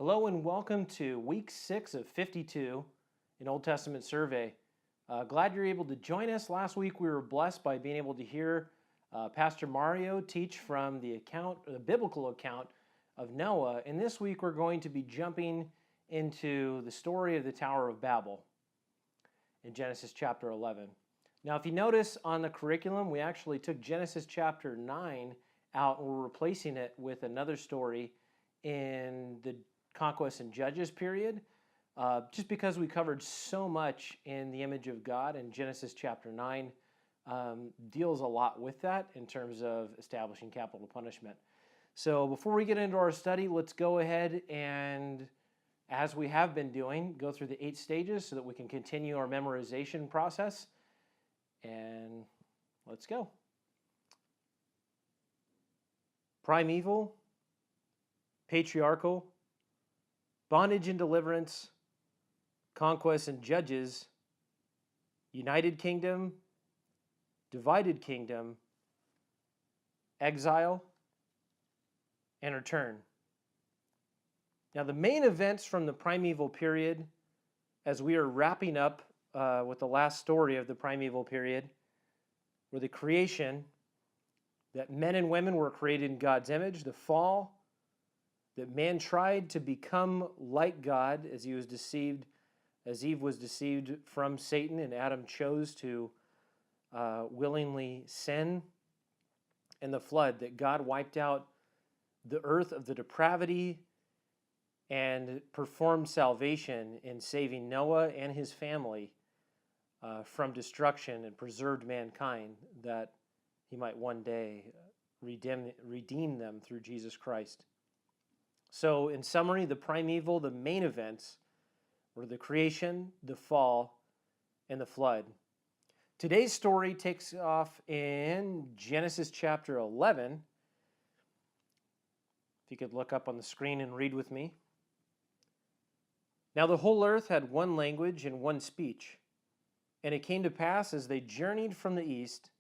Hello and welcome to week 6 of 52 in Old Testament Survey. Glad you're able to join us. Last week we were blessed by being able to hear Pastor Mario teach from the biblical account of Noah. And this week we're going to be jumping into the story of the Tower of Babel in Genesis chapter 11. Now, if you notice on the curriculum, we actually took Genesis chapter 9 out and we're replacing it with another story in the Conquest and Judges period, just because we covered so much in the image of God, and Genesis chapter 9 deals a lot with that in terms of establishing capital punishment. So before we get into our study, let's go ahead and, as we have been doing, go through the 8 stages so that we can continue our memorization process. And let's go. Primeval, patriarchal, bondage and deliverance, conquest and judges, united kingdom, divided kingdom, exile, and return. Now, the main events from the primeval period, as we are wrapping up with the last story of the primeval period, were the creation, that men and women were created in God's image, the fall, that man tried to become like God as he was deceived, as Eve was deceived from Satan, and Adam chose to willingly sin, and the flood, that God wiped out the earth of the depravity and performed salvation in saving Noah and his family from destruction, and preserved mankind that he might one day redeem them through Jesus Christ. So, in summary, the primeval, the main events were the creation, the fall, and the flood. Today's story takes off in Genesis chapter 11. If you could look up on the screen and read with me. Now the whole earth had one language and one speech. And it came to pass as they journeyed from the east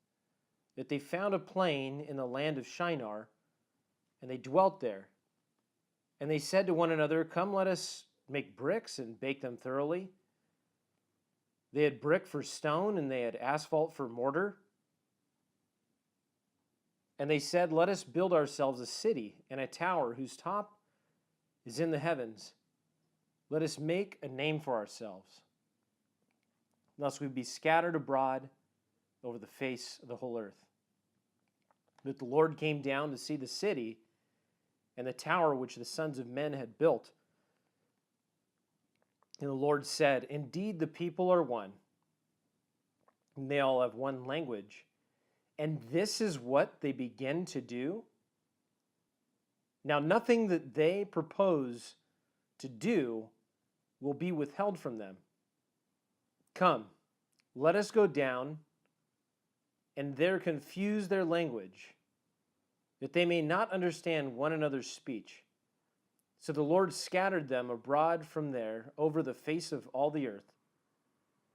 that they found a plain in the land of Shinar, and they dwelt there. And they said to one another, "Come, let us make bricks and bake them thoroughly." They had brick for stone, and they had asphalt for mortar. And they said, "Let us build ourselves a city and a tower whose top is in the heavens. Let us make a name for ourselves, lest we be scattered abroad over the face of the whole earth." But the Lord came down to see the city and the tower which the sons of men had built. And the Lord said, "Indeed, the people are one, and they all have one language. And this is what they begin to do. Now nothing that they propose to do will be withheld from them. Come, let us go down and there confuse their language, that they may not understand one another's speech." So the Lord scattered them abroad from there over the face of all the earth,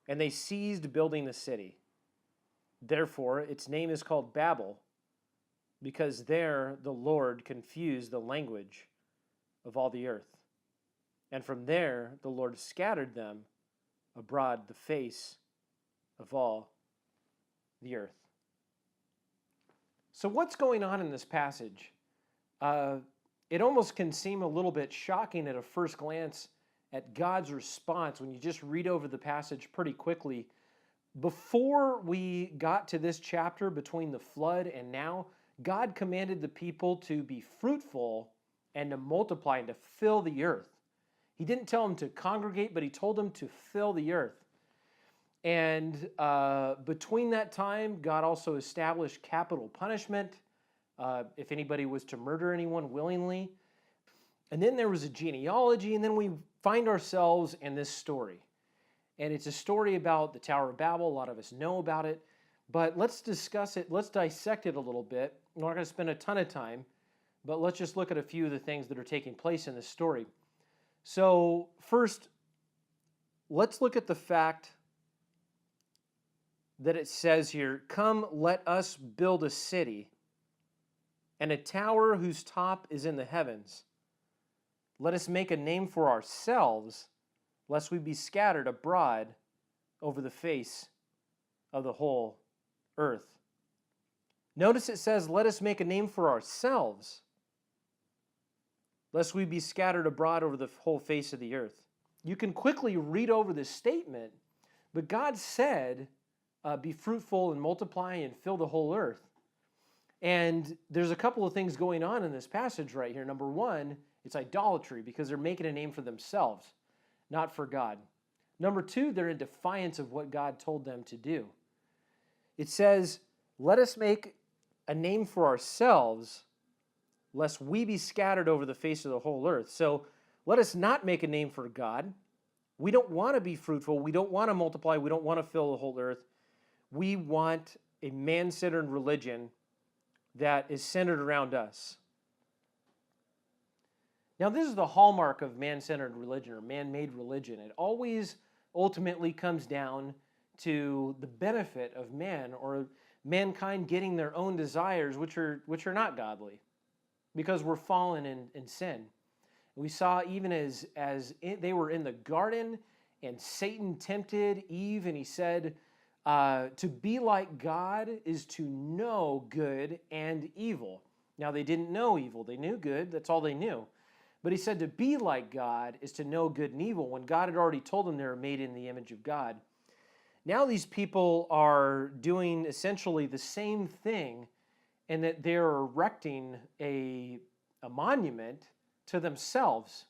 and they ceased building the city. Therefore its name is called Babel, because there the Lord confused the language of all the earth. And from there the Lord scattered them abroad the face of all the earth. So what's going on in this passage? It almost can seem a little bit shocking at a first glance at God's response when you just read over the passage pretty quickly. Before we got to this chapter, between the flood and now, God commanded the people to be fruitful and to multiply and to fill the earth. He didn't tell them to congregate, but he told them to fill the earth. And between that time, God also established capital punishment if anybody was to murder anyone willingly. And then there was a genealogy, and then we find ourselves in this story. And it's a story about the Tower of Babel. A lot of us know about it. But let's discuss it. Let's dissect it a little bit. We're not going to spend a ton of time, but let's just look at a few of the things that are taking place in this story. So first, let's look at the fact that it says here, "Come, let us build a city and a tower whose top is in the heavens, Let us make a name for ourselves, lest we be scattered abroad over the face of the whole earth. Notice it says, let us make a name for ourselves, lest we be scattered abroad over the whole face of the earth. You can quickly read over this statement, but God said, be fruitful and multiply and fill the whole earth. And there's a couple of things going on in this passage right here. Number one, it's idolatry because they're making a name for themselves, not for God. Number two, they're in defiance of what God told them to do. It says, let us make a name for ourselves, lest we be scattered over the face of the whole earth. So let us not make a name for God. We don't want to be fruitful. We don't want to multiply. We don't want to fill the whole earth. We want a man-centered religion that is centered around us. Now, this is the hallmark of man-centered religion or man-made religion. It always ultimately comes down to the benefit of man or mankind getting their own desires, which are not godly, because we're fallen in sin. We saw even as they were in the garden and Satan tempted Eve and he said, to be like God is to know good and evil. Now, they didn't know evil. They knew good. That's all they knew. But he said to be like God is to know good and evil when God had already told them they were made in the image of God. Now these people are doing essentially the same thing in that they're erecting a monument to themselves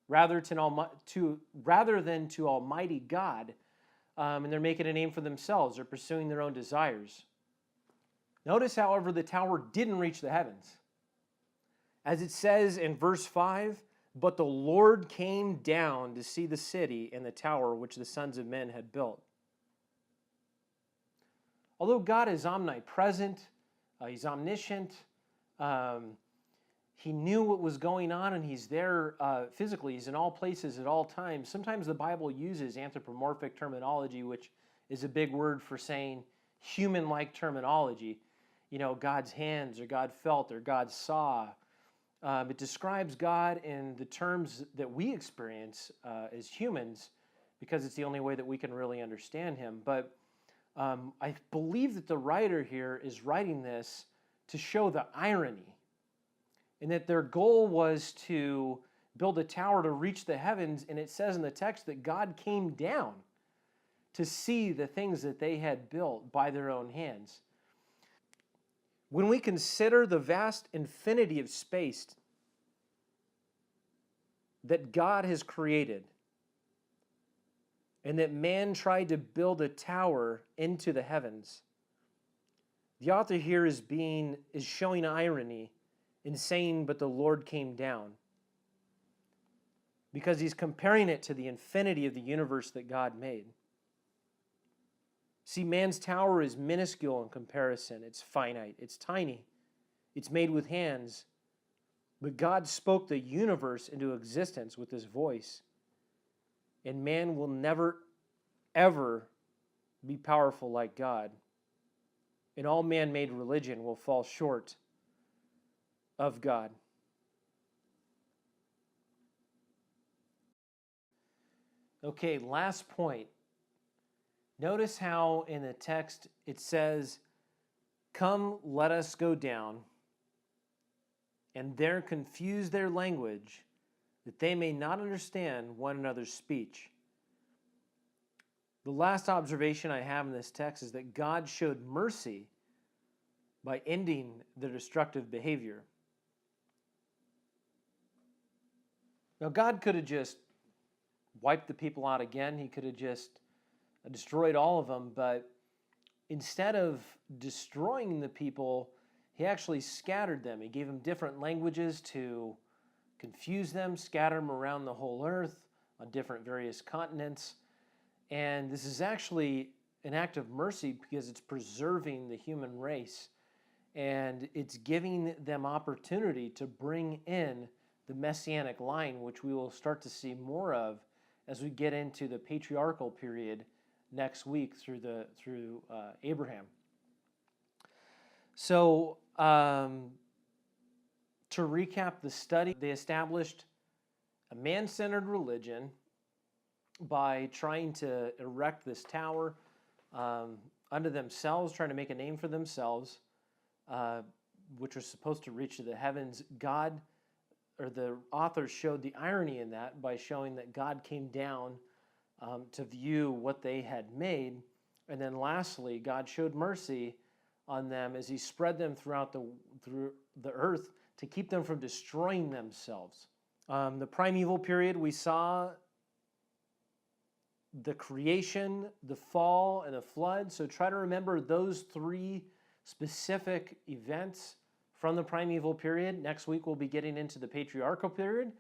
rather than to Almighty God. And they're making a name for themselves. They're pursuing their own desires. Notice, however, the tower didn't reach the heavens. As it says in verse 5, but the Lord came down to see the city and the tower which the sons of men had built. Although God is omnipresent, he's omniscient, he knew what was going on and he's there physically. He's in all places at all times. Sometimes the Bible uses anthropomorphic terminology, which is a big word for saying human-like terminology. You know, God's hands or God felt or God saw. It describes God in the terms that we experience as humans because it's the only way that we can really understand him. But I believe that the writer here is writing this to show the irony and that their goal was to build a tower to reach the heavens, and it says in the text that God came down to see the things that they had built by their own hands. When we consider the vast infinity of space that God has created, and that man tried to build a tower into the heavens, the author here is showing irony in saying, but the Lord came down. Because he's comparing it to the infinity of the universe that God made. See, man's tower is minuscule in comparison. It's finite. It's tiny. It's made with hands. But God spoke the universe into existence with his voice. And man will never, ever be powerful like God. And all man-made religion will fall short of God. Okay, last point. Notice how in the text it says, come, let us go down, and there confuse their language, that they may not understand one another's speech. The last observation I have in this text is that God showed mercy by ending their destructive behavior. Now, God could have just wiped the people out again. He could have just destroyed all of them, but instead of destroying the people, he actually scattered them. He gave them different languages to confuse them, scatter them around the whole earth on different various continents. And this is actually an act of mercy because it's preserving the human race. And it's giving them opportunity to bring in the Messianic line, which we will start to see more of as we get into the patriarchal period next week through Abraham. So to recap the study, they established a man-centered religion by trying to erect this tower unto themselves, trying to make a name for themselves, which was supposed to reach to the heavens. God, or the author, showed the irony in that by showing that God came down to view what they had made. And then lastly, God showed mercy on them as he spread them throughout the earth to keep them from destroying themselves. The primeval period, we saw the creation, the fall, and the flood. So try to remember those three specific events from the primeval period. Next week, we'll be getting into the patriarchal period.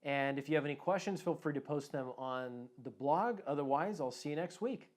And if you have any questions, feel free to post them on the blog. Otherwise, I'll see you next week.